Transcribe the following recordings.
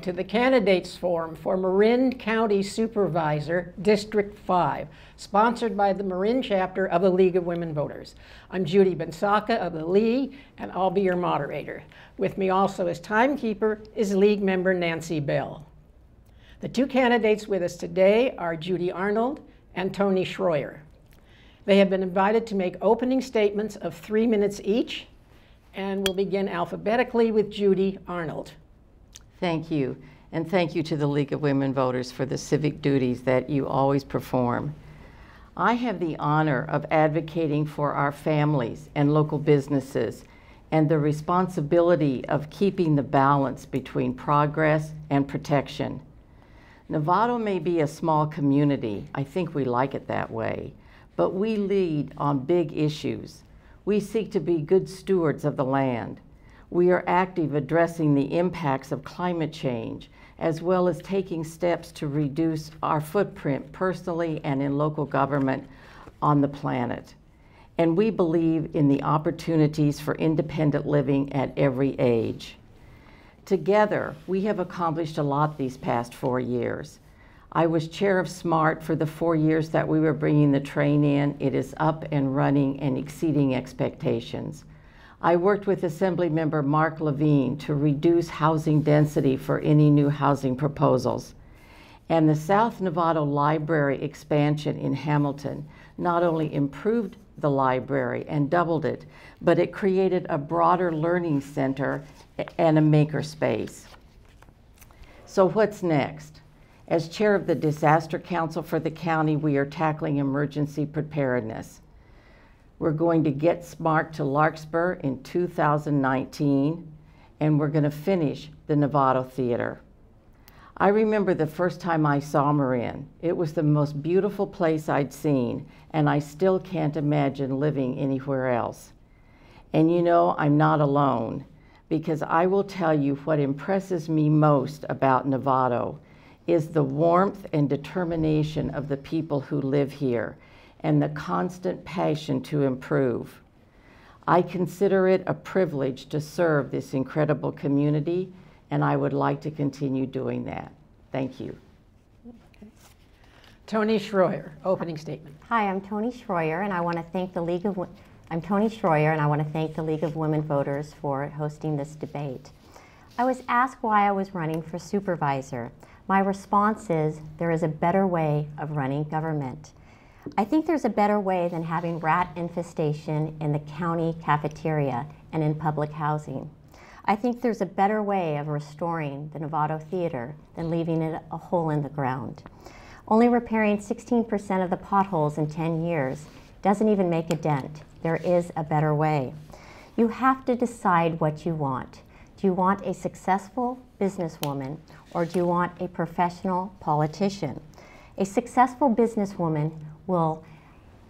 Welcome to the Candidates Forum for Marin County Supervisor, District 5, sponsored by the Marin chapter of the League of Women Voters. I'm Judy Bensaka of the League, and I'll be your moderator. With me also as timekeeper is League member Nancy Bell. The two candidates with us today are Judy Arnold and Tony Schroyer. They have been invited to make opening statements of 3 minutes each, and we'll begin alphabetically with Judy Arnold. Thank you, and thank you to the League of Women Voters for the civic duties that you always perform. I have the honor of advocating for our families and local businesses and the responsibility of keeping the balance between progress and protection. Nevado may be a small community, I think we like it that way, but we lead on big issues. We seek to be good stewards of the land. We are active addressing the impacts of climate change, as well as taking steps to reduce our footprint personally and in local government on the planet. And we believe in the opportunities for independent living at every age. Together, we have accomplished a lot these past 4 years. I was chair of SMART for the 4 years that we were bringing the train in. It is up and running and exceeding expectations. I worked with Assemblymember Mark Levine to reduce housing density for any new housing proposals. And the South Nevado Library expansion in Hamilton not only improved the library and doubled it, but it created a broader learning center and a makerspace. So what's next? As chair of the Disaster Council for the county, we are tackling emergency preparedness. We're going to get SMART to Larkspur in 2019, and we're going to finish the Nevado Theater. I remember the first time I saw Marin. It was the most beautiful place I'd seen, and I still can't imagine living anywhere else. And you know, I'm not alone, because I will tell you what impresses me most about Nevado is the warmth and determination of the people who live here, and the constant passion to improve. I consider it a privilege to serve this incredible community, and I would like to continue doing that. Thank you. Okay. Tony Schroyer, opening statement. Hi, I'm Tony Schroyer, and I want to thank the League of Women Voters for hosting this debate. I was asked why I was running for supervisor. My response is, there is a better way of running government. I think there's a better way than having rat infestation in the county cafeteria and in public housing. I think there's a better way of restoring the Nevado Theater than leaving it a hole in the ground. Only repairing 16% of the potholes in 10 years doesn't even make a dent. There is a better way. You have to decide what you want. Do you want a successful businesswoman, or do you want a professional politician? A successful businesswoman will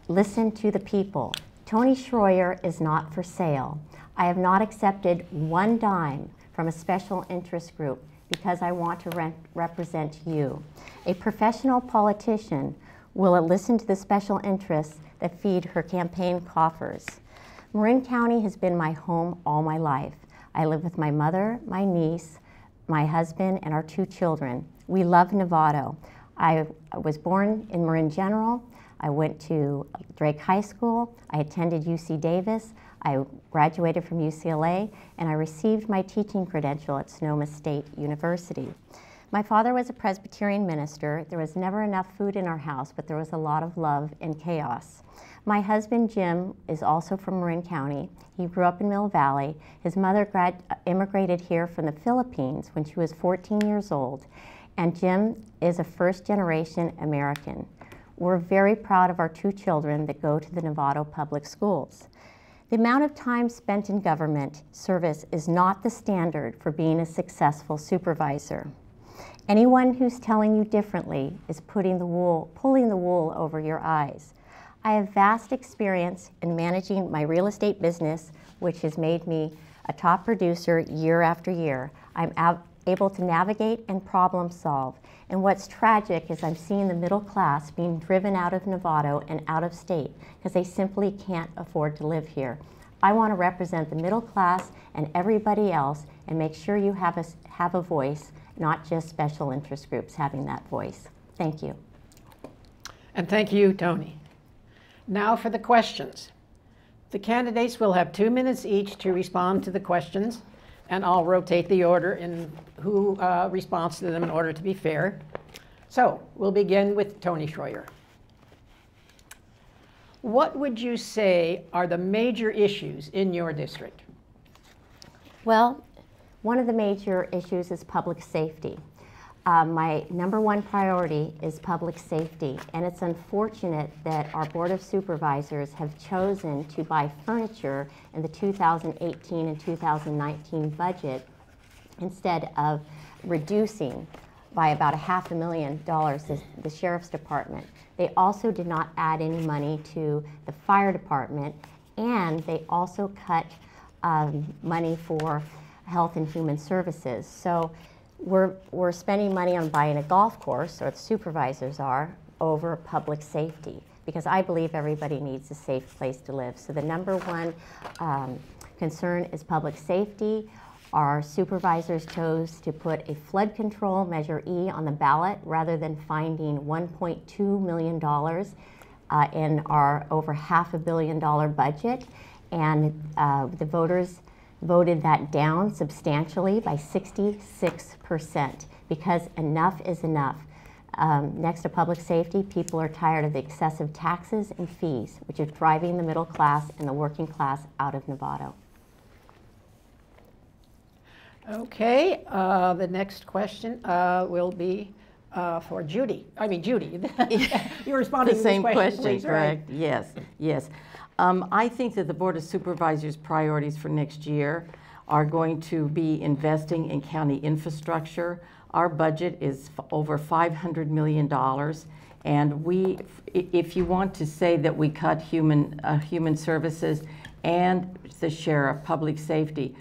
listen to the people. Tony Schroyer is not for sale. I have not accepted one dime from a special interest group because I want to represent you. A professional politician will listen to the special interests that feed her campaign coffers. Marin County has been my home all my life. I live with my mother, my niece, my husband, and our 2 children. We love Nevado. I was born in Marin General. I went to Drake High School, I attended UC Davis, I graduated from UCLA, and I received my teaching credential at Sonoma State University. My father was a Presbyterian minister. There was never enough food in our house, but there was a lot of love and chaos. My husband, Jim, is also from Marin County. He grew up in Mill Valley. His mother immigrated here from the Philippines when she was 14 years old, and Jim is a first-generation American. We're very proud of our 2 children that go to the Nevado public schools. The amount of time spent in government service is not the standard for being a successful supervisor. Anyone who's telling you differently is pulling the wool over your eyes. I have vast experience in managing my real estate business, which has made me a top producer year after year. I'm able to navigate and problem solve. And what's tragic is I'm seeing the middle class being driven out of Nevado and out of state because they simply can't afford to live here. I want to represent the middle class and everybody else and make sure you have a voice not just special interest groups having that voice. Thank you. And thank you, Tony. Now for the questions. The candidates will have 2 minutes each to respond to the questions, and I'll rotate the order in who responds to them in order to be fair. So we'll begin with Tony Schroyer. What would you say are the major issues in your district? Well, one of the major issues is public safety. My #1 priority is public safety, and it's unfortunate that our Board of Supervisors have chosen to buy furniture in the 2018 and 2019 budget instead of reducing by about $500,000 the Sheriff's Department. They also did not add any money to the Fire Department, and they also cut money for Health and Human Services. So we're spending money on buying a golf course, or the supervisors are, over public safety, because I believe everybody needs a safe place to live. So the #1 concern is public safety. Our supervisors chose to put a flood control, Measure E, on the ballot rather than finding $1.2 million in our over $500 million budget. And the voters voted that down substantially by 66%, because enough is enough. Next to public safety, people are tired of the excessive taxes and fees, which are driving the middle class and the working class out of Nevado. Okay, the next question will be for Judy. Judy, you're responding the to same this question, please, correct? Right? Yes, yes. I think that the Board of Supervisors' priorities for next year are going to be investing in county infrastructure. Our budget is over $500 million, and if you want to say that we cut human services and the sheriff, public safety,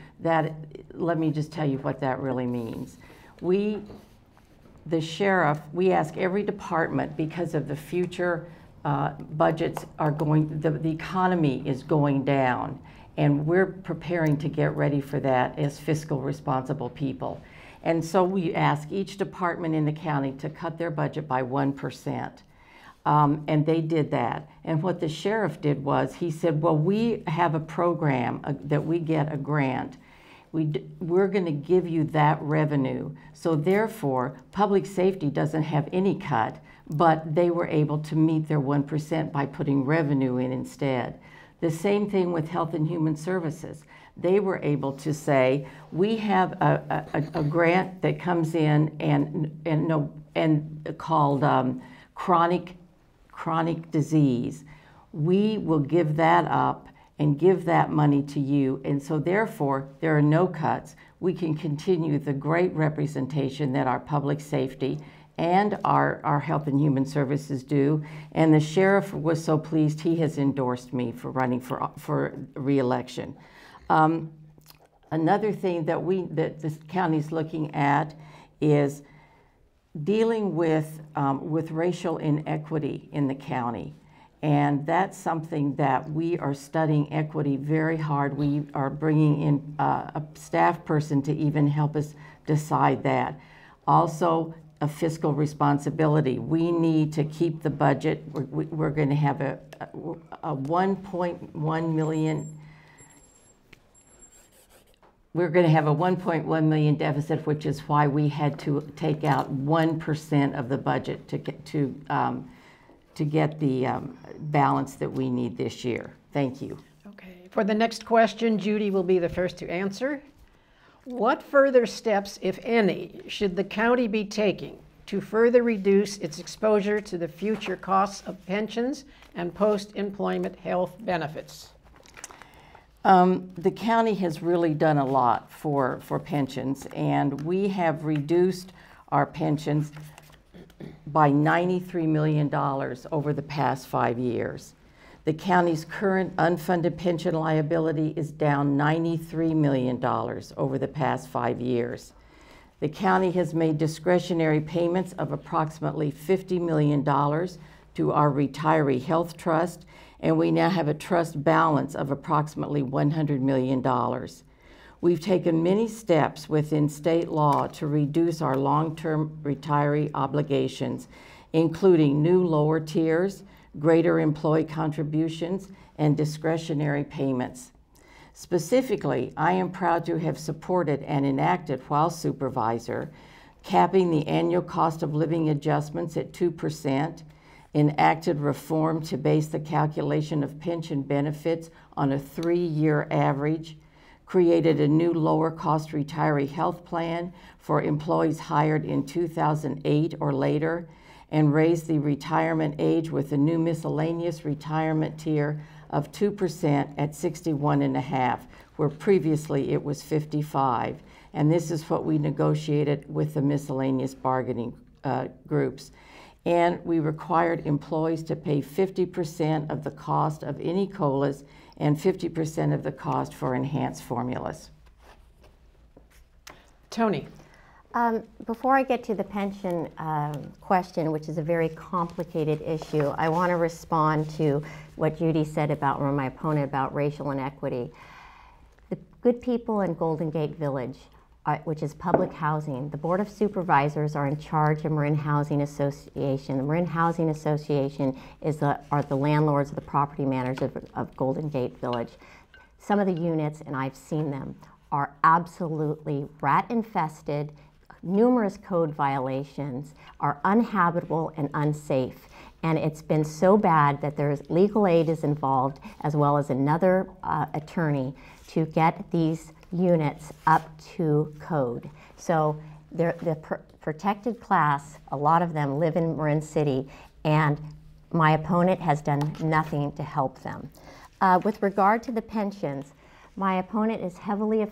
let me just tell you what that really means. The sheriff, we ask every department, because of the future budgets are the economy is going down, and we're preparing to get ready for that as fiscal responsible people. And so we ask each department in the county to cut their budget by 1%. And they did that. And what the sheriff did was, he said, well, we have a program that we get a grant. We're going to give you that revenue. So therefore, public safety doesn't have any cut, but they were able to meet their 1% by putting revenue in instead. The same thing with Health and Human Services. They were able to say, we have a grant that comes in and called chronic disease. We will give that up and give that money to you, and so therefore there are no cuts. We can continue the great representation that our public safety and our Health and Human Services do. And the sheriff was so pleased, he has endorsed me for running for re-election. Another thing that this county's looking at is dealing with racial inequity in the county. And that's something that we are studying equity very hard. We are bringing in a staff person to even help us decide that. Also, a fiscal responsibility. We need to keep the budget. We're going to have a 1.1 million. We're going to have a 1.1 million deficit, which is why we had to take out 1% of the budget to get the balance that we need this year. Thank you. Okay. For the next question, Judy will be the first to answer. What further steps, if any, should the county be taking to further reduce its exposure to the future costs of pensions and post-employment health benefits? The county has really done a lot for pensions, and we have reduced our pensions by $93 million over the past 5 years. The county's current unfunded pension liability is down $93 million over the past 5 years. The county has made discretionary payments of approximately $50 million to our retiree health trust, and we now have a trust balance of approximately $100 million. We've taken many steps within state law to reduce our long-term retiree obligations, including new lower tiers, greater employee contributions, and discretionary payments. Specifically, I am proud to have supported and enacted while supervisor, capping the annual cost of living adjustments at 2%, enacted reform to base the calculation of pension benefits on a 3-year average, created a new lower-cost retiree health plan for employees hired in 2008 or later, and raised the retirement age with a new miscellaneous retirement tier of 2% at 61.5, where previously it was 55. And this is what we negotiated with the miscellaneous bargaining groups. And we required employees to pay 50% of the cost of any COLAs and 50% of the cost for enhanced formulas. Tony. Before I get to the pension question, which is a very complicated issue, I want to respond to what Judy said about, or my opponent, about racial inequity. The good people in Golden Gate Village, which is public housing, the Board of Supervisors are in charge of Marin Housing Association. The Marin Housing Association are the landlords, the property managers of Golden Gate Village. Some of the units, and I've seen them, are absolutely rat infested, numerous code violations, are uninhabitable and unsafe. And it's been so bad that there's legal aid is involved, as well as another attorney, to get these units up to code. So the protected class, a lot of them live in Marin City, and my opponent has done nothing to help them. With regard to the pensions, my opponent is heavily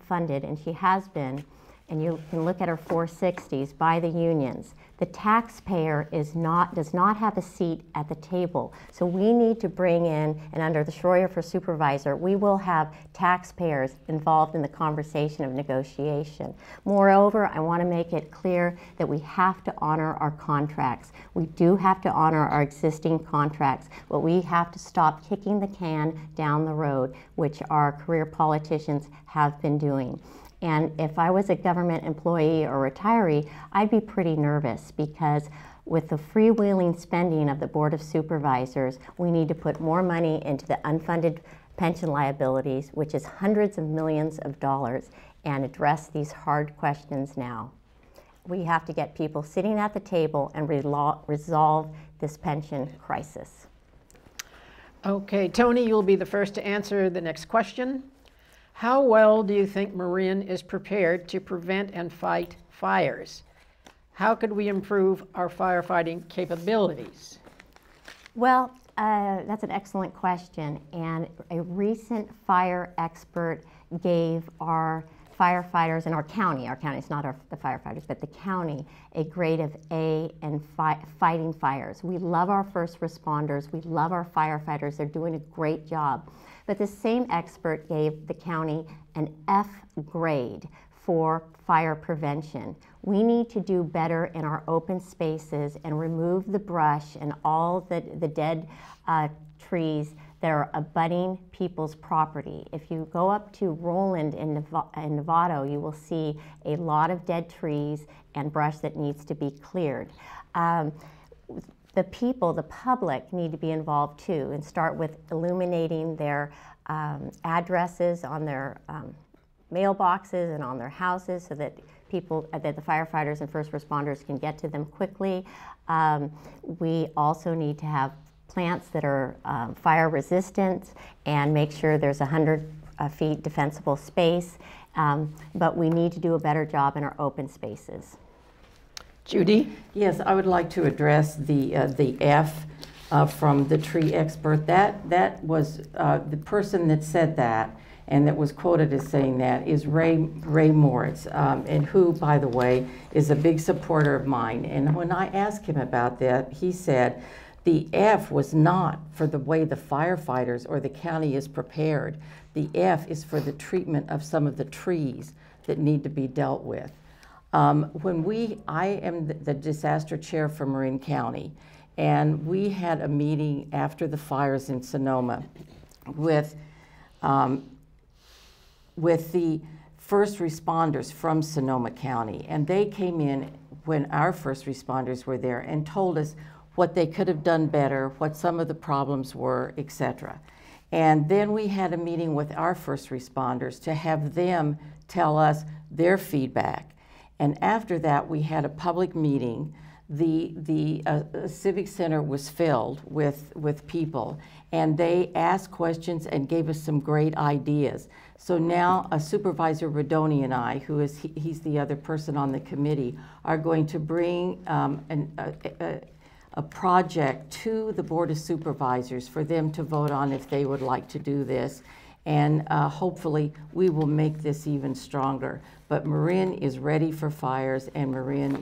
funded, and she has been, and you can look at her 460s, by the unions. The taxpayer does not have a seat at the table. So we need to bring in, and under the Schroyer for Supervisor, we will have taxpayers involved in the conversation of negotiation. Moreover, I want to make it clear that we have to honor our contracts. We do have to honor our existing contracts, but we have to stop kicking the can down the road, which our career politicians have been doing. And if I was a government employee or retiree, I'd be pretty nervous, because with the freewheeling spending of the Board of Supervisors, we need to put more money into the unfunded pension liabilities, which is hundreds of millions of dollars, and address these hard questions now. We have to get people sitting at the table and resolve this pension crisis. Okay, Tony, you'll be the first to answer the next question. How well do you think Marin is prepared to prevent and fight fires? How could we improve our firefighting capabilities? Well, that's an excellent question. And a recent fire expert gave our firefighters in our county, it's not the firefighters, but the county, a grade of A in fighting fires. We love our first responders. We love our firefighters. They're doing a great job. But the same expert gave the county an F grade for fire prevention. We need to do better in our open spaces and remove the brush and all the dead trees that are abutting people's property. If you go up to Roland in Nevado, you will see a lot of dead trees and brush that needs to be cleared. The people, the public, need to be involved too, and start with illuminating their addresses on their mailboxes and on their houses, so that that the firefighters and first responders can get to them quickly. We also need to have plants that are fire resistant, and make sure there's 100 feet defensible space. But we need to do a better job in our open spaces. Judy? Yes, I would like to address the F from the tree expert. That was the person that said that, and that was quoted as saying that, is Ray Moritz, and who, by the way, is a big supporter of mine. And when I asked him about that, he said the F was not for the way the firefighters or the county is prepared. The F is for the treatment of some of the trees that need to be dealt with. I am the disaster chair for Marin County, and we had a meeting after the fires in Sonoma with with the first responders from Sonoma County, and they came in when our first responders were there and told us what they could have done better, what some of the problems were, etc. And then we had a meeting with our first responders to have them tell us their feedback. And after that, we had a public meeting. The Civic Center was filled with people, and they asked questions and gave us some great ideas. So now Supervisor Rodoni and I, he's the other person on the committee, are going to bring a project to the Board of Supervisors for them to vote on if they would like to do this. And hopefully we will make this even stronger. But Marin is ready for fires, and Marin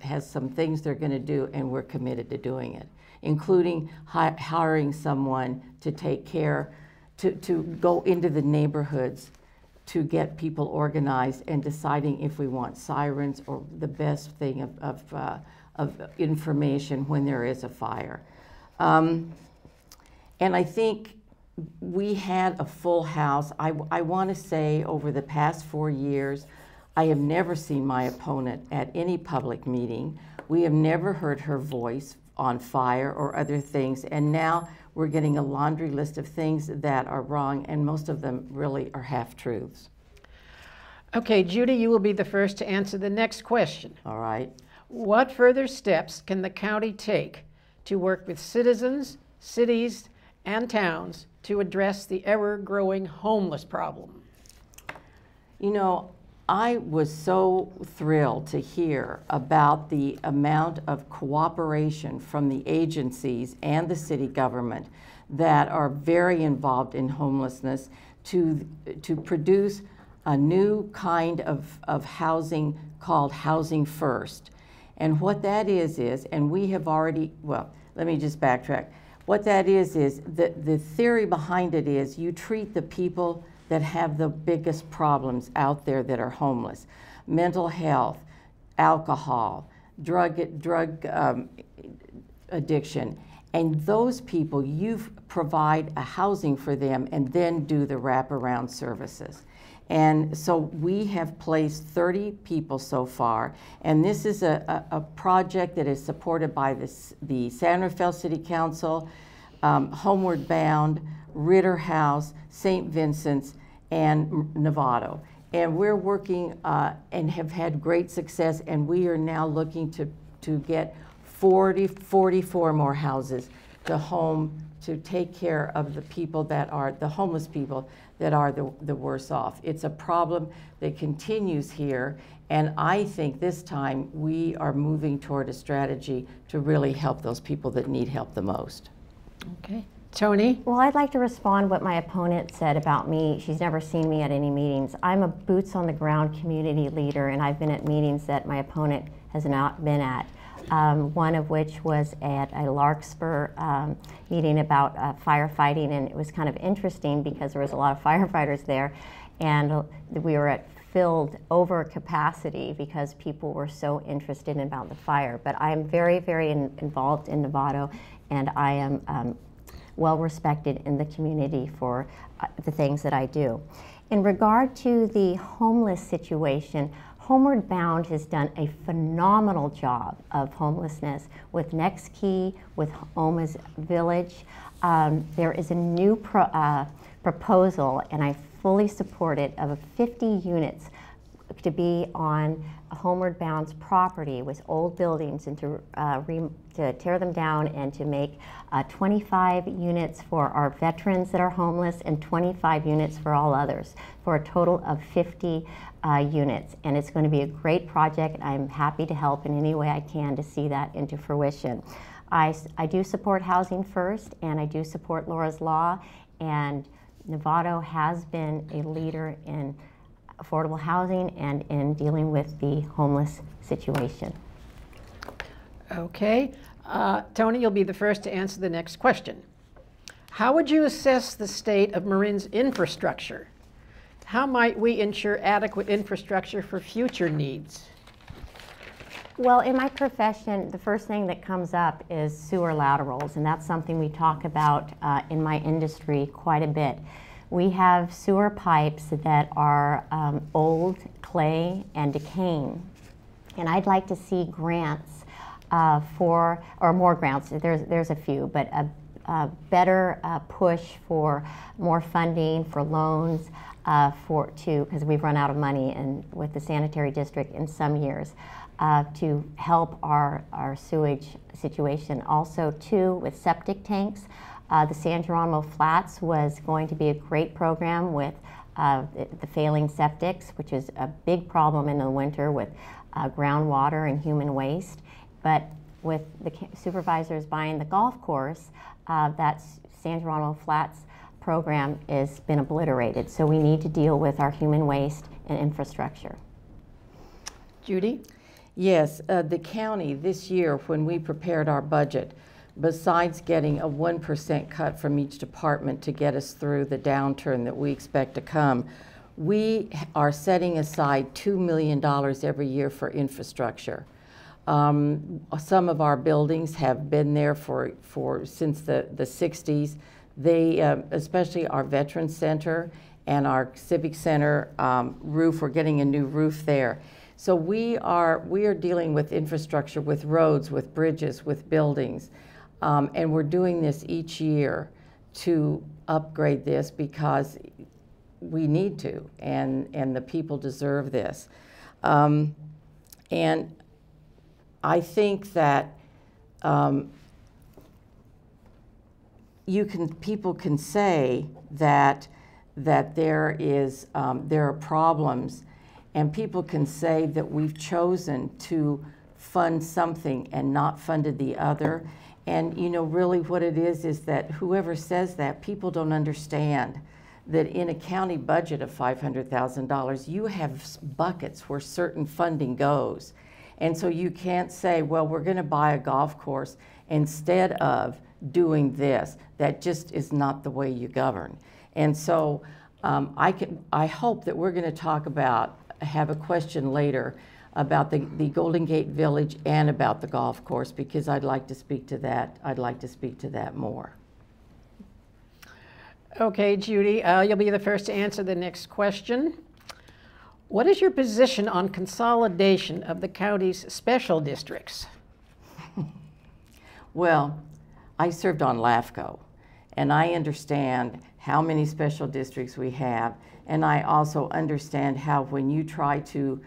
has some things they're going to do, and we're committed to doing it, including hiring someone to take care, to go into the neighborhoods to get people organized and deciding if we want sirens or the best thing of information when there is a fire. And I think we had a full house. I want to say over the past 4 years, I have never seen my opponent at any public meeting. We have never heard her voice on fire or other things, and now we're getting a laundry list of things that are wrong, and most of them really are half-truths. Okay, Judy, you will be the first to answer the next question. All right. What further steps can the county take to work with citizens, cities, and towns to address the ever-growing homeless problem? You know, I was so thrilled to hear about the amount of cooperation from the agencies and the city government that are very involved in homelessness to produce a new kind of housing called Housing First. And what that is, and we have already, well, let me just backtrack. What that is the theory behind it is you treat the people that have the biggest problems out there that are homeless: mental health, alcohol, drug addiction. And those people, you provide a housing for them and then do the wraparound services. And so we have placed 30 people so far, and this is a project that is supported by the San Rafael City Council, Homeward Bound, Ritter House, St. Vincent's, and Nevado. And we're working and have had great success, and we are now looking to get 44 more houses to take care of the people that are, the homeless people that are the worse off. It's a problem that continues here, and I think this time we are moving toward a strategy to really help those people that need help the most. Okay. Tony? Well, I'd like to respond what my opponent said about me. She's never seen me at any meetings. I'm a boots on the ground community leader, and I've been at meetings that my opponent has not been at. One of which was at a Larkspur meeting about firefighting, and it was kind of interesting because there was a lot of firefighters there, and we were at filled over capacity because people were so interested about the fire. But I am very, very involved in Nevado, and I am well respected in the community for the things that I do. In regard to the homeless situation, Homeward Bound has done a phenomenal job of homelessness with Next Key, with Oma's Village. There is a new proposal, and I fully support it, of 50 units to be on Homeward Bound's property with old buildings, and to tear them down and to make 25 units for our veterans that are homeless and 25 units for all others, for a total of 50 units. And it's going to be a great project, and I'm happy to help in any way I can to see that into fruition. I do support Housing First, and I do support Laura's Law, and Nevado has been a leader in affordable housing and in dealing with the homeless situation. Okay. Tony, you'll be the first to answer the next question. How would you assess the state of Marin's infrastructure? How might we ensure adequate infrastructure for future needs? Well, in my profession, the first thing that comes up is sewer laterals, and that's something we talk about in my industry quite a bit. We have sewer pipes that are old, clay, and decaying. And I'd like to see grants or more grants, there's a few, but a better push for more funding, for loans, because we've run out of money with the sanitary district in some years, to help our sewage situation. Also, too, with septic tanks, the San Geronimo Flats was going to be a great program with the failing septics, which is a big problem in the winter with groundwater and human waste. But with the supervisors buying the golf course, that San Geronimo Flats program has been obliterated. So we need to deal with our human waste and infrastructure. Judy? Yes, the county this year, when we prepared our budget, besides getting a 1% cut from each department to get us through the downturn that we expect to come, we are setting aside $2 million every year for infrastructure. Some of our buildings have been there since the 60s. They, especially our Veterans Center and our Civic Center roof, we're getting a new roof there. So we are dealing with infrastructure, with roads, with bridges, with buildings, and we're doing this each year to upgrade this because we need to, and the people deserve this. And I think that people can say that there are problems, and people can say that we've chosen to fund something and not funded the other. And really what it is that whoever says that, people don't understand that in a county budget of $500,000, you have buckets where certain funding goes. And so you can't say, well, we're going to buy a golf course instead of doing this. That just is not the way you govern. And so I hope that we're going to have a question later about the Golden Gate Village and about the golf course, because I'd like to speak to that. I'd like to speak to that more. Okay, Judy, you'll be the first to answer the next question. What is your position on consolidation of the county's special districts? Well, I served on LAFCO, and I understand how many special districts we have, and I also understand how when you try to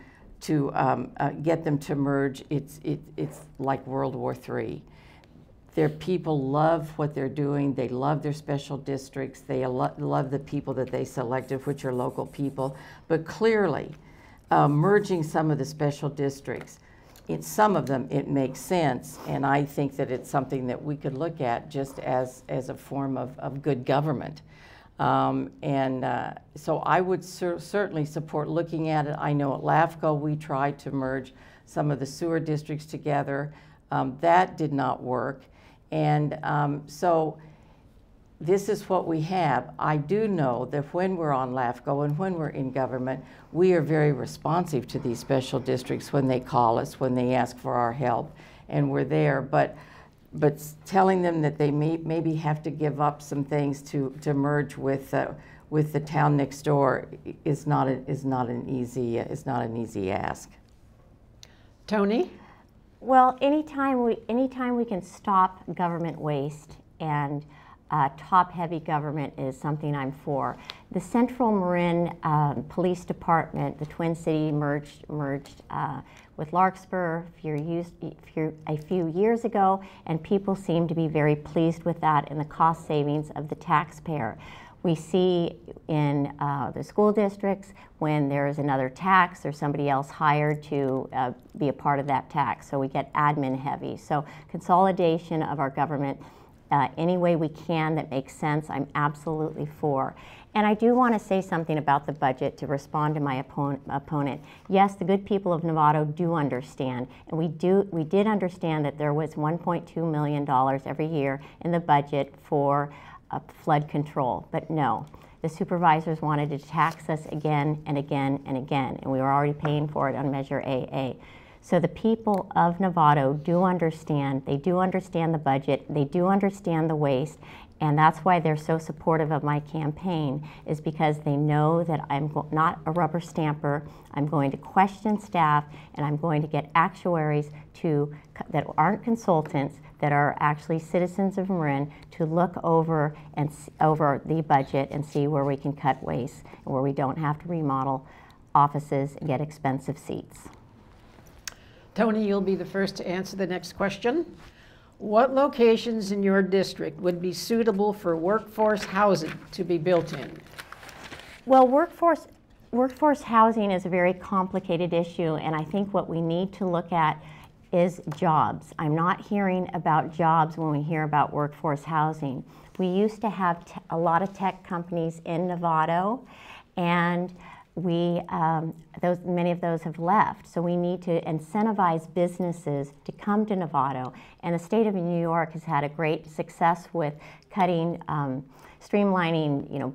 get them to merge, it's like World War III. Their people love what they're doing. They love their special districts. They love the people that they selected, which are local people. But clearly, merging some of the special districts, some of them, it makes sense. And I think that it's something that we could look at just as a form of good government. So I would certainly support looking at it. I know at LAFCO we tried to merge some of the sewer districts together. That did not work. And so this is what we have. I do know that when we're on LAFCO and when we're in government, we are very responsive to these special districts when they call us, when they ask for our help, and we're there. But telling them that they maybe have to give up some things to merge with the town next door is not an easy ask. Tony? Well, anytime we can stop government waste and top-heavy government is something I'm for. The Central Marin Police Department, the Twin City merged with Larkspur a few years ago, and people seem to be very pleased with that and the cost savings of the taxpayer. We see in the school districts when there's another tax or somebody else hired to be a part of that tax, so we get admin heavy. So consolidation of our government any way we can that makes sense, I'm absolutely for. And I do want to say something about the budget to respond to my opponent. Yes, the good people of Nevado do understand, and we did understand that there was $1.2 million every year in the budget for flood control, but no. The supervisors wanted to tax us again and again and again, and we were already paying for it on Measure AA. So the people of Nevado do understand, they do understand the budget, they do understand the waste, And that's why they're so supportive of my campaign, is because they know that I'm not a rubber stamper. I'm going to question staff, and I'm going to get actuaries that aren't consultants, that are actually citizens of Marin, to look over the budget and see where we can cut waste and where we don't have to remodel offices and get expensive seats. Tony, you'll be the first to answer the next question. What locations in your district would be suitable for workforce housing to be built in? Well, workforce housing is a very complicated issue, and I think what we need to look at is jobs. I'm not hearing about jobs when we hear about workforce housing. We used to have a lot of tech companies in Nevado, and many of those have left. So we need to incentivize businesses to come to Nevado. And the state of New York has had a great success with streamlining,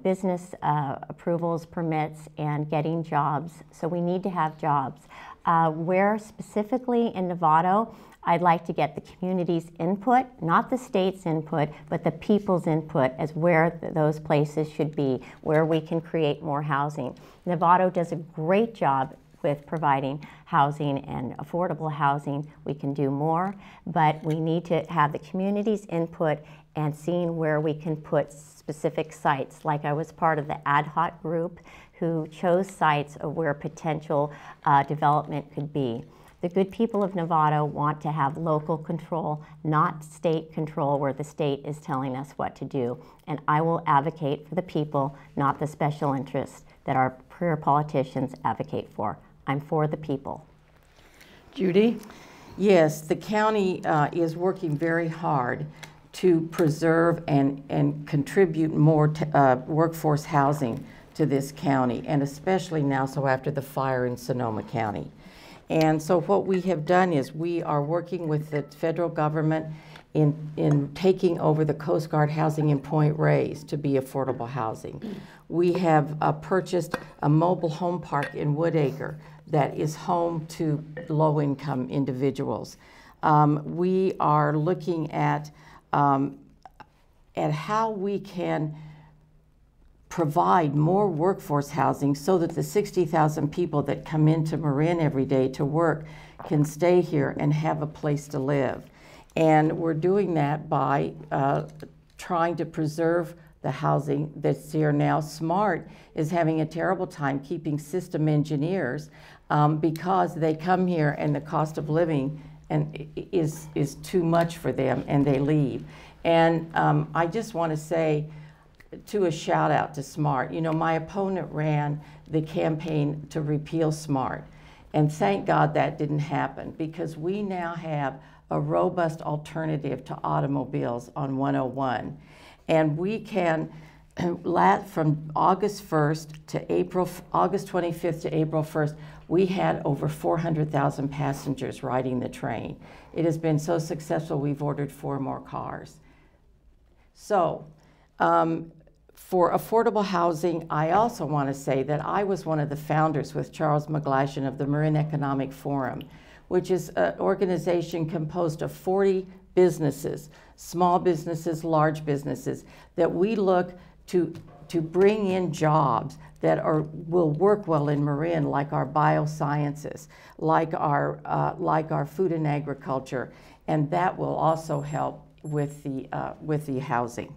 business approvals, permits, and getting jobs. So we need to have jobs. Where specifically in Nevado, I'd like to get the community's input, not the state's input, but the people's input as where those places should be, where we can create more housing. Nevado does a great job with providing housing and affordable housing. We can do more, but we need to have the community's input and seeing where we can put specific sites. Like I was part of the ad hoc group who chose sites of where potential development could be. The good people of Nevada want to have local control, not state control where the state is telling us what to do. And I will advocate for the people, not the special interests that our career politicians advocate for. I'm for the people. Judy? Yes, the county is working very hard to preserve and contribute more workforce housing to this county, and especially now so after the fire in Sonoma County. And so what we have done is we are working with the federal government in taking over the Coast Guard housing in Point Reyes to be affordable housing. We have purchased a mobile home park in Woodacre that is home to low-income individuals. We are looking at how we can provide more workforce housing so that the 60,000 people that come into Marin every day to work can stay here and have a place to live. And we're doing that by trying to preserve the housing that's here now. SMART is having a terrible time keeping system engineers because they come here and the cost of living is too much for them and they leave. And I just want to say, a shout out to SMART. You know, my opponent ran the campaign to repeal SMART, and thank God that didn't happen, because we now have a robust alternative to automobiles on 101. And we can, from August 1st to August 25th to April 1st, we had over 400,000 passengers riding the train. It has been so successful, we've ordered 4 more cars. So, for affordable housing, I also want to say that I was one of the founders with Charles McGlashan of the Marin Economic Forum, which is an organization composed of 40 businesses, small businesses, large businesses, that we look to bring in jobs that will work well in Marin, like our biosciences, like our food and agriculture, and that will also help with the housing.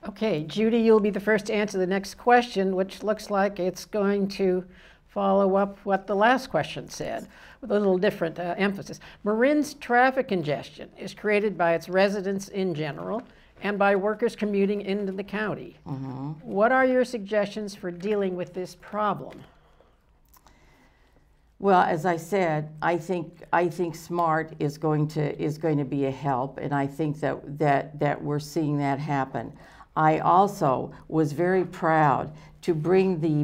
Okay, Judy, you'll be the first to answer the next question, which looks like it's going to follow up what the last question said, with a little different emphasis. Marin's traffic congestion is created by its residents in general and by workers commuting into the county. Mm-hmm. What are your suggestions for dealing with this problem? Well, as I said, I think SMART is going to be a help, and I think that we're seeing that happen. I also was very proud to bring the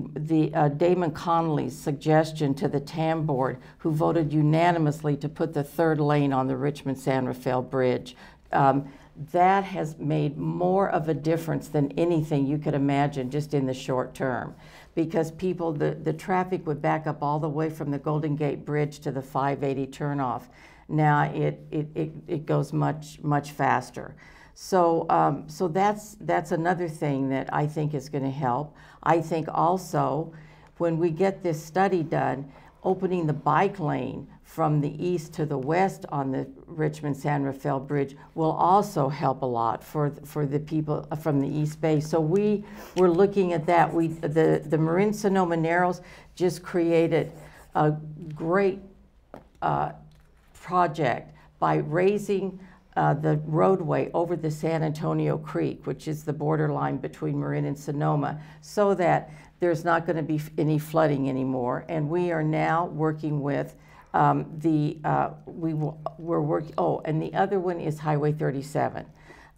Damon Connolly's suggestion to the TAM board, who voted unanimously to put the 3rd lane on the Richmond-San Rafael Bridge. That has made more of a difference than anything you could imagine just in the short term, because the traffic would back up all the way from the Golden Gate Bridge to the 580 turnoff. Now it goes much faster. So so that's another thing that I think is going to help. I think also when we get this study done, opening the bike lane from the east to the west on the Richmond-San Rafael Bridge will also help a lot for the people from the East Bay. So we're looking at that. The Marin-Sonoma Narrows just created a great project by raising the roadway over the San Antonio Creek, which is the borderline between Marin and Sonoma, so that there's not going to be any flooding anymore. And we are now working with we're working. Oh, and the other one is Highway 37.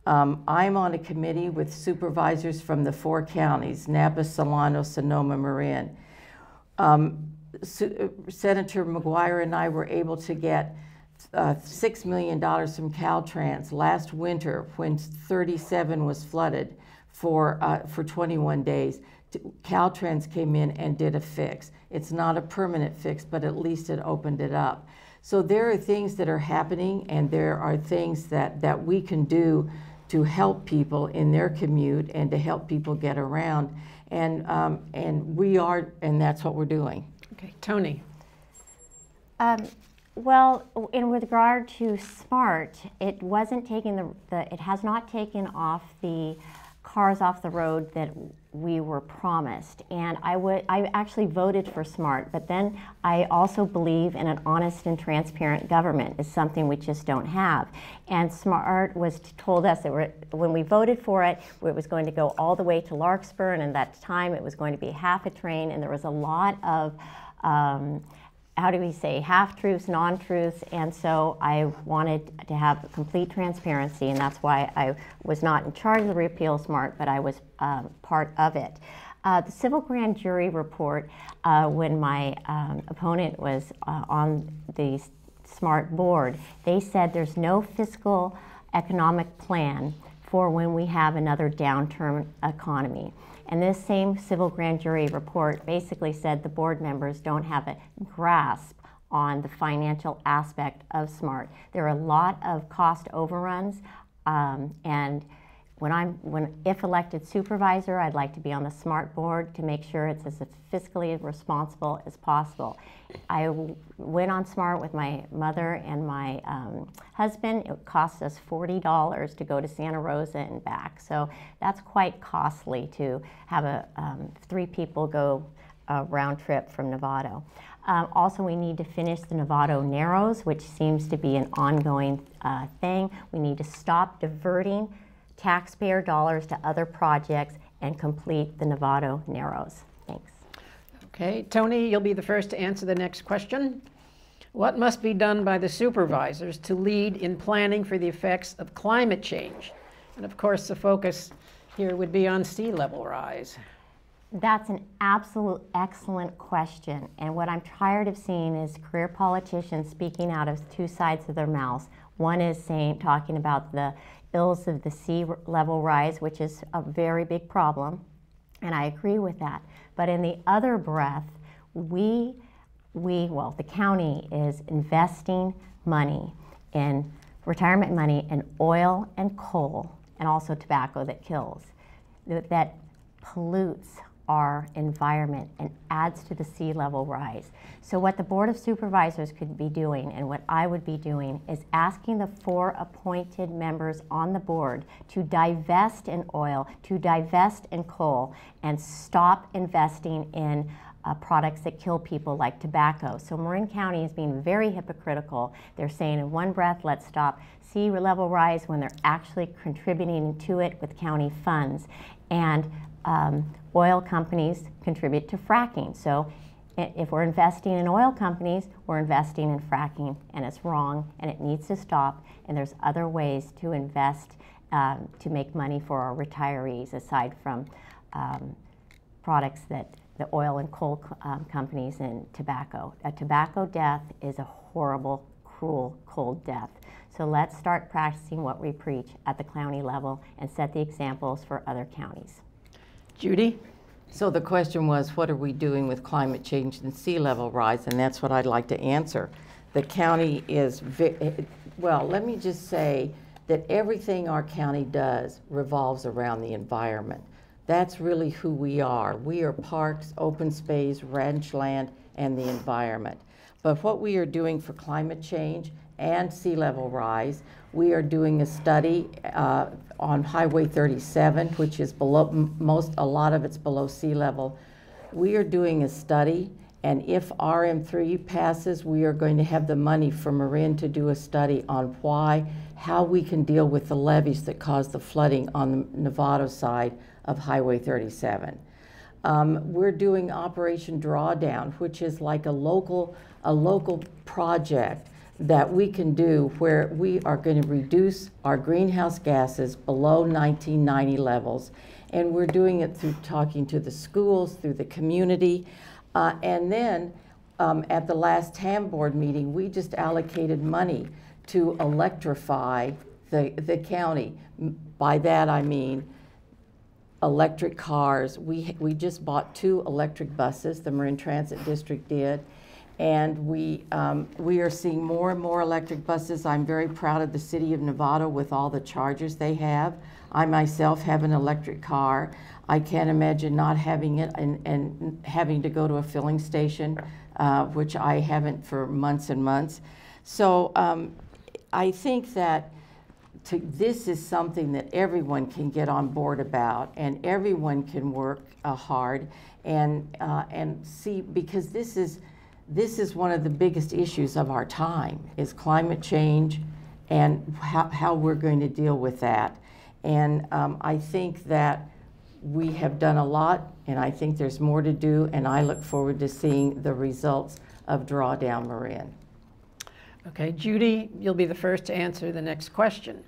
I'm on a committee with supervisors from the 4 counties: Napa, Solano, Sonoma, Marin. Senator McGuire and I were able to get $6 million from Caltrans last winter when 37 was flooded for 21 days. Caltrans came in and did a fix. It's not a permanent fix, but at least it opened it up. So there are things that are happening, and there are things that we can do to help people in their commute and to help people get around. And that's what we're doing. Okay, Tony. Well, in regard to SMART, it wasn't taking it has not taken off the cars off the road that we were promised. And I actually voted for SMART, but then I also believe in an honest and transparent government is something we just don't have. And SMART told us that when we voted for it, it was going to go all the way to Larkspur, and at that time it was going to be half a train, and there was a lot of how do we say, half-truths, non-truths, and so I wanted to have complete transparency, and that's why I was not in charge of the repeal SMART, but I was part of it. The civil grand jury report, when my opponent was on the SMART board, they said there's no fiscal economic plan for when we have another downturn economy. And this same civil grand jury report basically said the board members don't have a grasp on the financial aspect of SMART. There are a lot of cost overruns, and if elected supervisor, I'd like to be on the SMART board to make sure it's as fiscally responsible as possible. I went on SMART with my mother and my husband. It cost us $40 to go to Santa Rosa and back. So that's quite costly to have 3 people go a round trip from Nevado. Also, we need to finish the Nevado Narrows, which seems to be an ongoing thing. We need to stop diverting taxpayer dollars to other projects and complete the Nevado Narrows. Thanks. Okay, Tony, you'll be the first to answer the next question. What must be done by the supervisors to lead in planning for the effects of climate change? And of course, the focus here would be on sea level rise. That's an absolute excellent question. And what I'm tired of seeing is career politicians speaking out of 2 sides of their mouths. One is talking about the ills of the sea level rise, which is a very big problem, and I agree with that. But in the other breath, the county is investing money in retirement money in oil and coal, and also tobacco that kills, that pollutes our environment and adds to the sea level rise. So what the Board of Supervisors could be doing, and what I would be doing, is asking the 4 appointed members on the board to divest in oil, to divest in coal, and stop investing in products that kill people like tobacco. So Marin County is being very hypocritical. They're saying in one breath, let's stop sea level rise, when they're actually contributing to it with county funds. And oil companies contribute to fracking. So if we're investing in oil companies, we're investing in fracking, and it's wrong, and it needs to stop, and there's other ways to invest to make money for our retirees aside from products that the oil and coal companies and tobacco. A tobacco death is a horrible, cruel, cold death. So let's start practicing what we preach at the county level and set the examples for other counties. Judy? So the question was, what are we doing with climate change and sea level rise? And that's what I'd like to answer. The county is, well, let me just say that everything our county does revolves around the environment. That's really who we are. We are parks, open space, ranch land, and the environment. But what we are doing for climate change and sea level rise, we are doing a study on Highway 37, which is below, a lot of it's below sea level. We are doing a study, and if RM3 passes, we are going to have the money for Marin to do a study on how we can deal with the levees that cause the flooding on the Nevado side of Highway 37. We're doing Operation Drawdown, which is like a local project that we can do where we are going to reduce our greenhouse gases below 1990 levels. And we're doing it through talking to the schools, through the community. And then at the last TAM board meeting, we just allocated money to electrify the county. By that I mean electric cars. We just bought 2 electric buses, the Marin Transit District did, and we are seeing more and more electric buses. I'm very proud of the city of Nevado with all the chargers they have. I myself have an electric car. I can't imagine not having it and having to go to a filling station, which I haven't for months and months. So I think that this is something that everyone can get on board about, and everyone can work hard and see, because this is one of the biggest issues of our time, is climate change and how we're going to deal with that. And I think that we have done a lot, and I think there's more to do, and I look forward to seeing the results of Drawdown Marin. Okay, Judy, you'll be the first to answer the next question.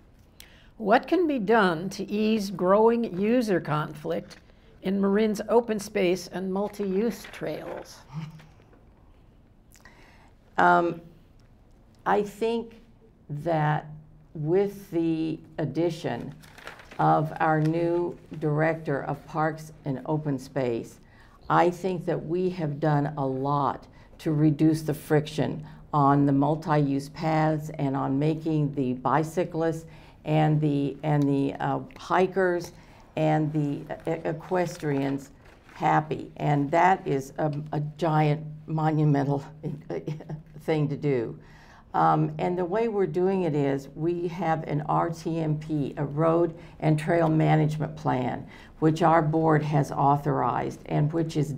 What can be done to ease growing user conflict in Marin's open space and multi-use trails? I think that with the addition of our new Director of Parks and Open Space, I think that we have done a lot to reduce the friction on the multi-use paths and on making the bicyclists and the hikers and the equestrians happy. And that is a giant, monumental thing to do. And the way we're doing it is we have an RTMP, a Road and Trail Management Plan, which our board has authorized and which is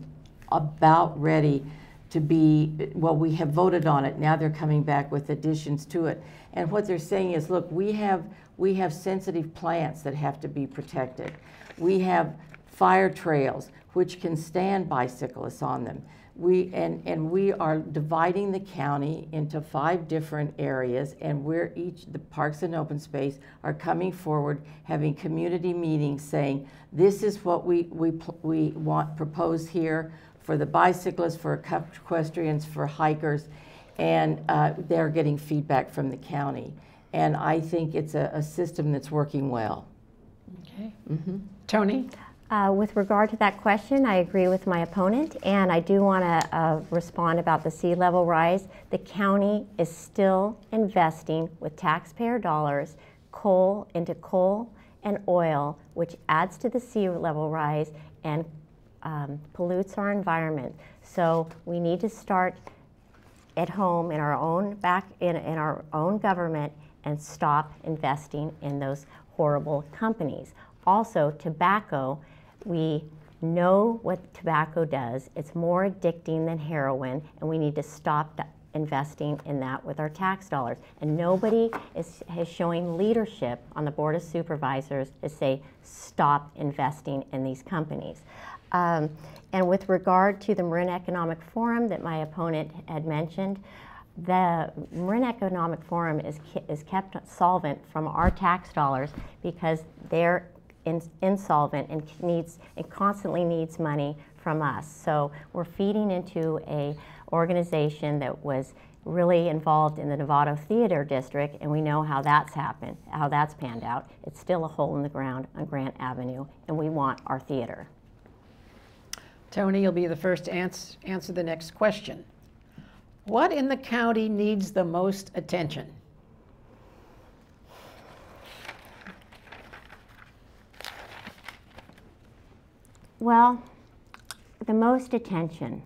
about ready to be, well, we have voted on it. Now they're coming back with additions to it. And what they're saying is, look, we have sensitive plants that have to be protected. We have fire trails which can stand bicyclists on them. We are dividing the county into 5 different areas, and the Parks and Open Space are coming forward, having community meetings saying, this is what we want proposed here for the bicyclists, for equestrians, for hikers, and they're getting feedback from the county. And I think it's a system that's working well. Okay. Mm-hmm. Tony? With regard to that question, I agree with my opponent, and I do want to respond about the sea level rise. The county is still investing with taxpayer dollars into coal and oil, which adds to the sea level rise and pollutes our environment. So we need to start at home in our own in our own government and stop investing in those horrible companies. Also, tobacco. We know what tobacco does. It's more addicting than heroin, and we need to stop investing in that with our tax dollars. And nobody is showing leadership on the Board of Supervisors to say, stop investing in these companies. And with regard to the Marin Economic Forum that my opponent had mentioned, the Marin Economic Forum is kept solvent from our tax dollars because they're insolvent and constantly needs money from us. So we're feeding into a organization that was really involved in the Nevado Theater District, and we know how that's happened, how that's panned out. It's still a hole in the ground on Grant Avenue, and we want our theater. Tony, you'll be the first to answer the next question. What in the county needs the most attention? Well, the most attention.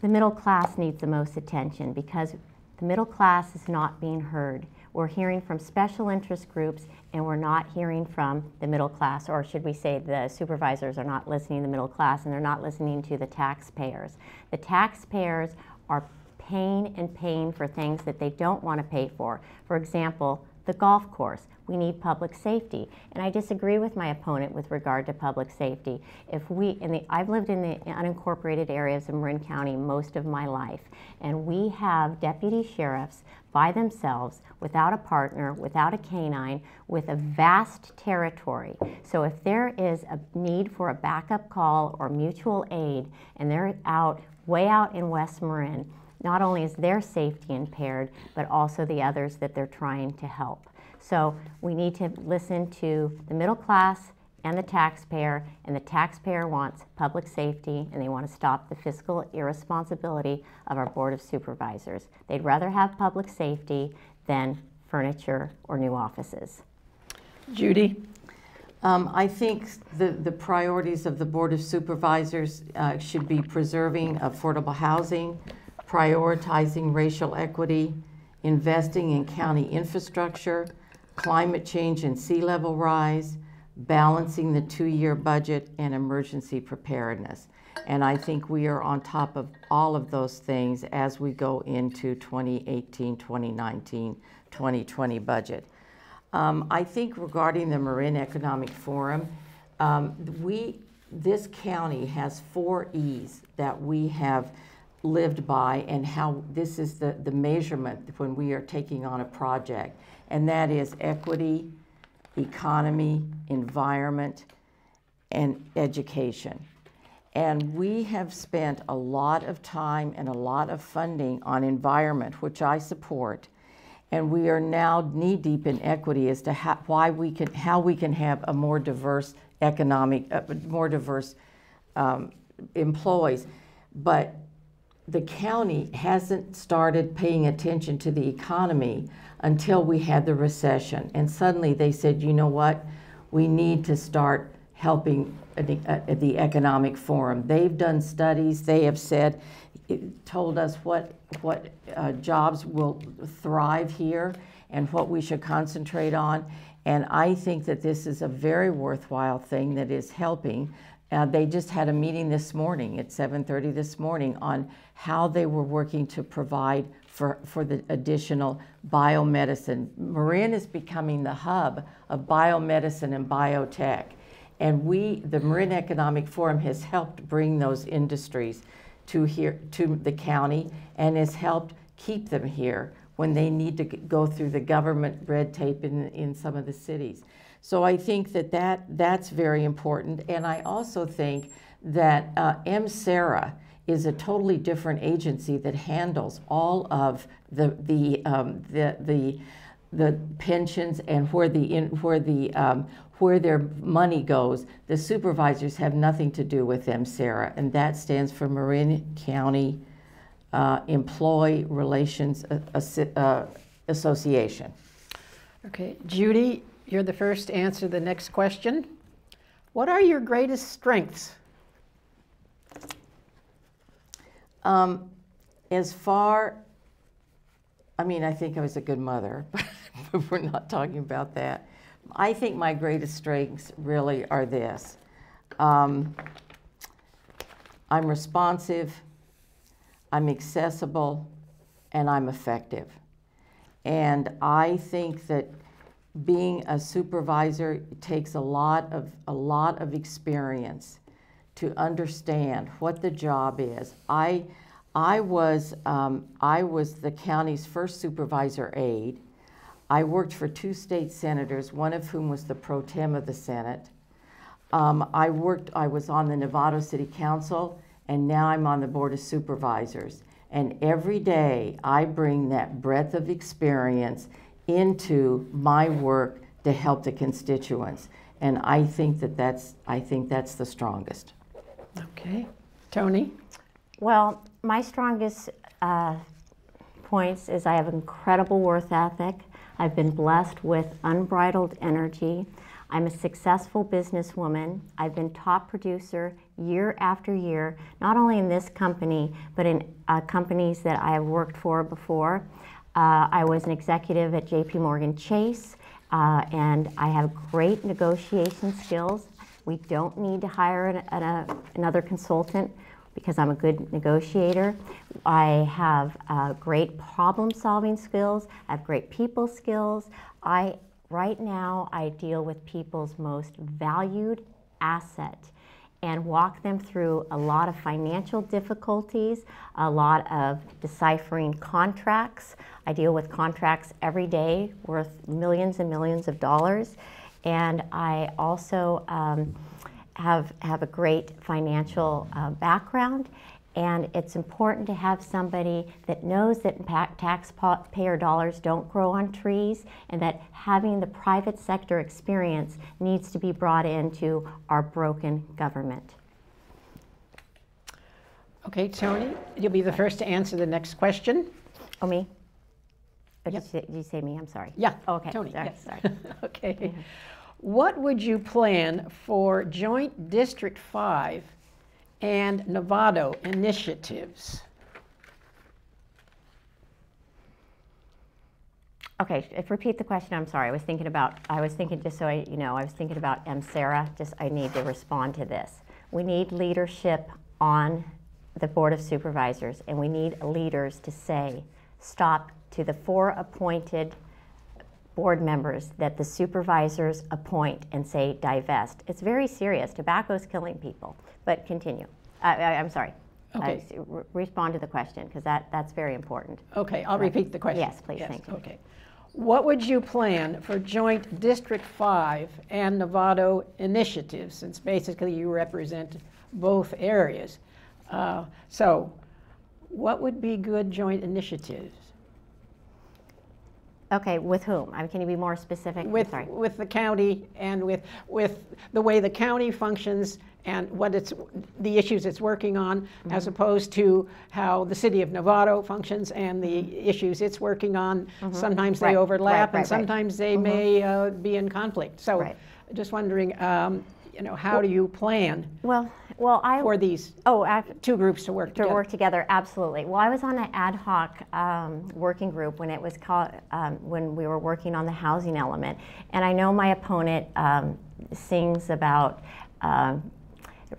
The middle class needs the most attention because the middle class is not being heard. We're hearing from special interest groups and we're not hearing from the middle class, or should we say the supervisors are not listening to the middle class and they're not listening to the taxpayers. The taxpayers are paying for things that they don't want to pay for. For example, the golf course. We need public safety. And I disagree with my opponent with regard to public safety. I've lived in the unincorporated areas of Marin County most of my life, and we have deputy sheriffs by themselves, without a partner, without a canine, with a vast territory. So if there is a need for a backup call or mutual aid, and they're way out in West Marin, not only is their safety impaired, but also the others that they're trying to help. So we need to listen to the middle class and the taxpayer wants public safety, and they want to stop the fiscal irresponsibility of our Board of Supervisors. They'd rather have public safety than furniture or new offices. Judy? I think the priorities of the Board of Supervisors should be preserving affordable housing, prioritizing racial equity, investing in county infrastructure, climate change and sea level rise, balancing the 2-year budget, and emergency preparedness. And I think we are on top of all of those things as we go into 2018, 2019, 2020 budget. I think regarding the Marin Economic Forum, this county has 4 E's that we have lived by, and how this is the measurement when we are taking on a project. And that is equity, economy, environment, and education. And we have spent a lot of time and a lot of funding on environment, which I support. And we are now knee-deep in equity as to how we can have a more diverse employees. But the county hasn't started paying attention to the economy until we had the recession. And suddenly they said, you know what, we need to start helping the Economic Forum. They've done studies, they have told us what jobs will thrive here and what we should concentrate on. And I think that this is a very worthwhile thing that is helping. They just had a meeting this morning at 7:30 this morning on how they were working to provide for the additional biomedicine. Marin is becoming the hub of biomedicine and biotech. And the Marin Economic Forum has helped bring those industries to the county, and has helped keep them here when they need to go through the government red tape in some of the cities. So I think that's very important. And I also think that MSERA is a totally different agency that handles all of the pensions and where their money goes. The supervisors have nothing to do with MSERA, and that stands for Marin County Employee Relations Association. Okay, Judy, you're the first to answer the next question. What are your greatest strengths? I think I was a good mother, but we're not talking about that. I think my greatest strengths really are this. I'm responsive, I'm accessible, and I'm effective. And I think that being a supervisor takes a lot of experience to understand what the job is. I was the county's first supervisor aide. I worked for 2 state senators, one of whom was the pro tem of the Senate. I was on the Nevado City Council, and now I'm on the Board of Supervisors. And every day I bring that breadth of experience into my work to help the constituents. And I think that's the strongest. Okay. Tony? Well, my strongest points is I have incredible work ethic. I've been blessed with unbridled energy. I'm a successful businesswoman. I've been top producer year after year, not only in this company, but in companies that I have worked for before. I was an executive at JP Morgan Chase, and I have great negotiation skills. We don't need to hire another consultant because I'm a good negotiator. I have great problem-solving skills. I have great people skills. Right now, I deal with people's most valued asset and walk them through a lot of financial difficulties, a lot of deciphering contracts. I deal with contracts every day worth millions and millions of dollars. And I also have a great financial background. And it's important to have somebody that knows that taxpayer dollars don't grow on trees, and that having the private sector experience needs to be brought into our broken government. Okay, Tony, you'll be the first to answer the next question. Oh, me? Or Yep. did you say me? I'm sorry. Yeah, Oh, okay. Tony, Sorry. yes. Sorry. Okay. What would you plan for Joint District 5 and Nevado initiatives? Okay, repeat the question. I'm sorry. I was thinking, just so I was thinking about Sarah. I need to respond to this. We need leadership on the Board of Supervisors, and we need leaders to say, stop to the 4 appointed board members that the supervisors appoint and say divest. It's very serious. Tobacco's killing people. But continue. I'm sorry. Okay. Respond to the question, because that's very important. Okay, I'll repeat the question. Yes, please, thank you. Okay. What would you plan for Joint District 5 and Nevado initiatives, since basically you represent both areas? So what would be good joint initiatives? Okay, with whom? Can you be more specific? Sorry. With the county and with the way the county functions and the issues it's working on, as opposed to how the city of Nevado functions and the issues it's working on. Sometimes they overlap, and sometimes they may be in conflict. So, just wondering, how do you plan for these two groups to work together? To work together, absolutely. Well, I was on an ad hoc working group when it was called, when we were working on the housing element, and I know my opponent sings about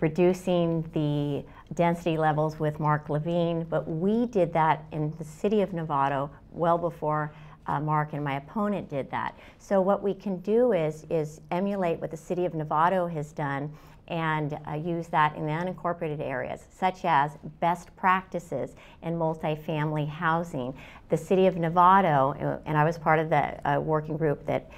reducing the density levels with Mark Levine, but we did that in the city of Nevado well before Mark and my opponent did that. So what we can do is emulate what the city of Nevado has done and use that in the unincorporated areas, such as best practices in multifamily housing. The city of Nevado, and I was part of the working group that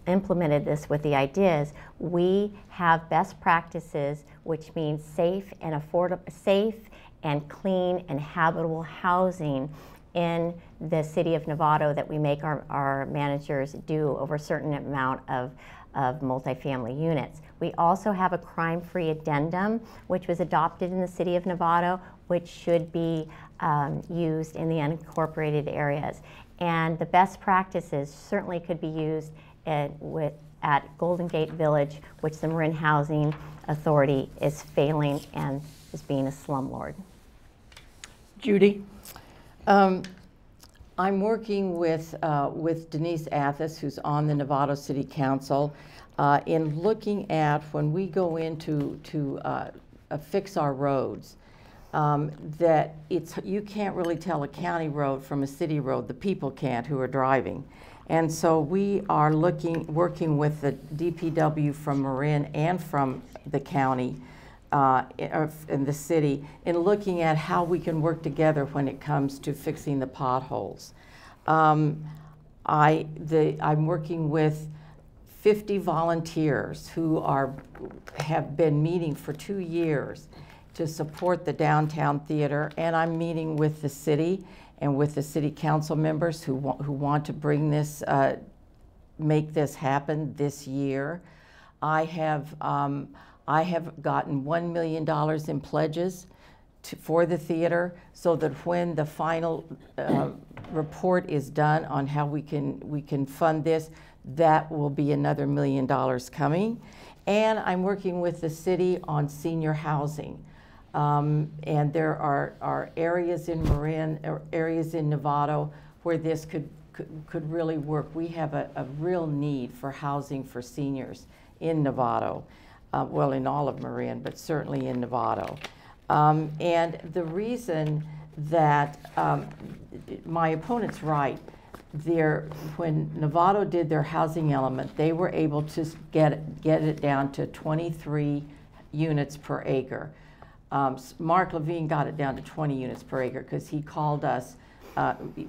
implemented this with the ideas, we have best practices, which means safe and affordable, safe and clean and habitable housing in the city of Nevado that we make our managers do over a certain amount of multifamily units. We also have a crime-free addendum, which was adopted in the city of Nevado, which should be used in the unincorporated areas. And the best practices certainly could be used at Golden Gate Village, which the Marin Housing Authority is failing and is being a slumlord. Judy? I'm working with Denise Athis, who's on the Nevada City Council, in looking at when we go in to fix our roads, that you can't really tell a county road from a city road. The people can't who are driving. And so we are working with the DPW from Marin and from the county in the city in looking at how we can work together when it comes to fixing the potholes. I'm working with 50 volunteers who have been meeting for 2 years to support the downtown theater, and I'm meeting with the city and with the city council members who want to bring this, make this happen this year. I have gotten $1 million in pledges for the theater, so that when the final report is done on how we can fund this, that will be another $1 million coming. And I'm working with the city on senior housing. And there are areas in Marin, or areas in Nevado where this could really work. We have a real need for housing for seniors in Nevado. Well, in all of Marin, but certainly in Nevado. And the reason that my opponent's right, when Nevado did their housing element, they were able to get it down to 23 units per acre. Mark Levine got it down to 20 units per acre because he called us.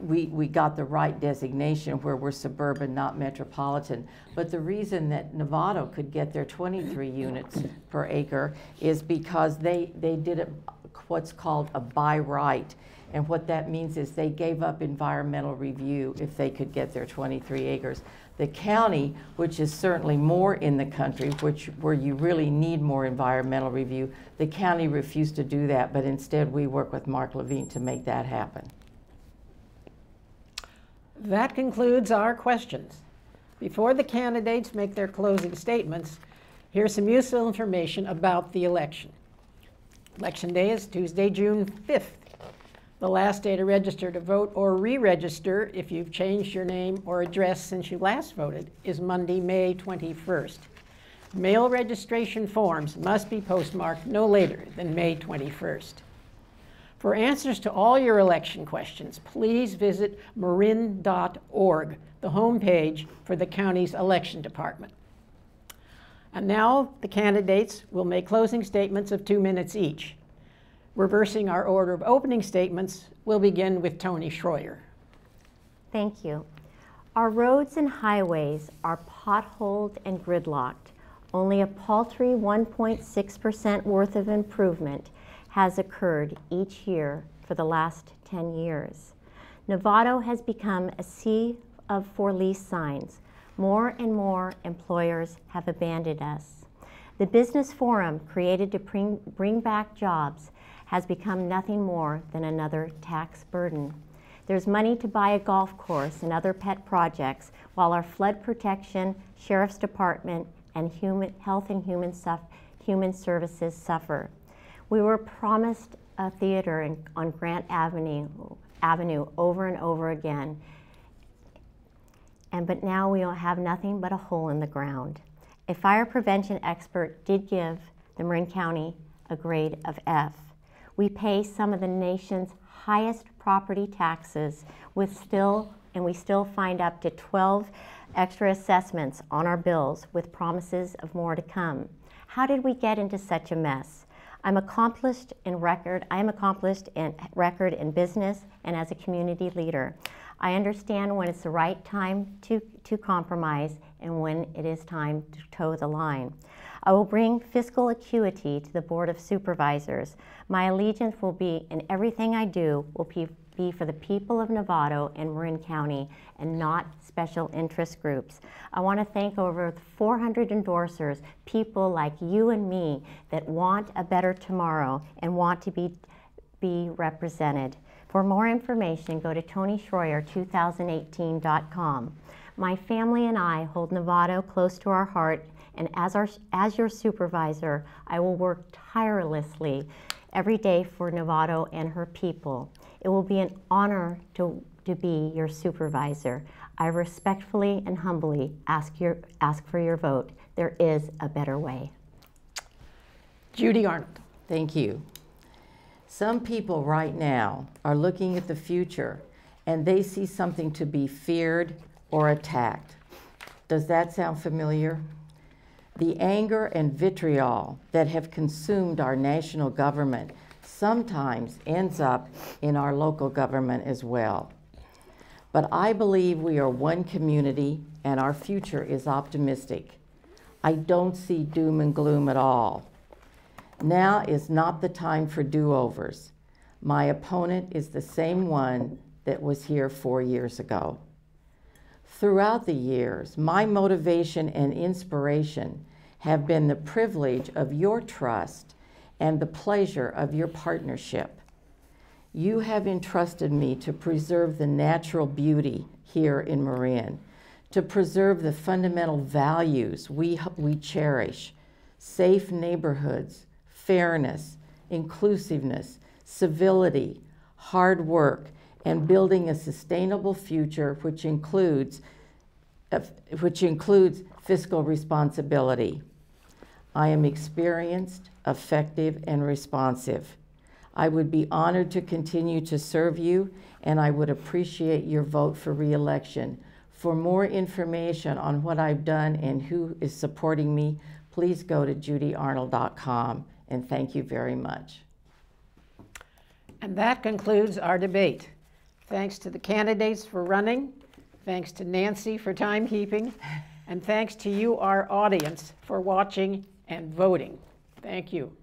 We got the right designation where we're suburban, not metropolitan. But the reason that Nevado could get their 23 units per acre is because they did what's called a by right. And what that means is they gave up environmental review if they could get their 23 acres. The county, which is certainly more in the country, where you really need more environmental review, the county refused to do that, but instead we work with Mark Levine to make that happen. That concludes our questions. Before the candidates make their closing statements, here's some useful information about the election. Election day is Tuesday, June 5th. The last day to register to vote or re-register if you've changed your name or address since you last voted is Monday, May 21st. Mail registration forms must be postmarked no later than May 21st. For answers to all your election questions, please visit marin.org, the homepage for the county's election department. And now the candidates will make closing statements of 2 minutes each. Reversing our order of opening statements, we'll begin with Tony Schroyer. Thank you. Our roads and highways are potholed and gridlocked. Only a paltry 1.6% worth of improvement has occurred each year for the last 10 years. Nevado has become a sea of for lease signs. More and more employers have abandoned us. The business forum created to bring back jobs has become nothing more than another tax burden. There's money to buy a golf course and other pet projects, while our flood protection, sheriff's department, and health and human services suffer. We were promised a theater on Grant Avenue over and over again, but now we have nothing but a hole in the ground. A fire prevention expert did give the Marin County a grade of F. We pay some of the nation's highest property taxes we still find up to 12 extra assessments on our bills with promises of more to come. How did we get into such a mess? I am accomplished in record in business and as a community leader. I understand when it's the right time to compromise and when it is time to toe the line. I will bring fiscal acuity to the Board of Supervisors. My allegiance will be in everything I do will be for the people of Nevado and Marin County and not special interest groups. I want to thank over 400 endorsers, people like you and me that want a better tomorrow and want to be represented. For more information, go to TonySchroyer2018.com. My family and I hold Nevado close to our heart, and as your supervisor, I will work tirelessly every day for Nevado and her people. It will be an honor to be your supervisor. I respectfully and humbly ask for your vote. There is a better way. Judy Arnold. Thank you. Some people right now are looking at the future and they see something to be feared or attacked. Does that sound familiar? The anger and vitriol that have consumed our national government sometimes ends up in our local government as well. But I believe we are one community and our future is optimistic. I don't see doom and gloom at all. Now is not the time for do-overs. My opponent is the same one that was here 4 years ago. Throughout the years, my motivation and inspiration have been the privilege of your trust and the pleasure of your partnership. You have entrusted me to preserve the natural beauty here in Marin, to preserve the fundamental values we cherish: safe neighborhoods, fairness, inclusiveness, civility, hard work, and building a sustainable future which includes fiscal responsibility. I am experienced, effective, and responsive. I would be honored to continue to serve you, and I would appreciate your vote for re-election. For more information on what I've done and who is supporting me, please go to judyarnold.com, and thank you very much. And that concludes our debate. Thanks to the candidates for running, thanks to Nancy for timekeeping, and thanks to you, our audience, for watching and voting. Thank you.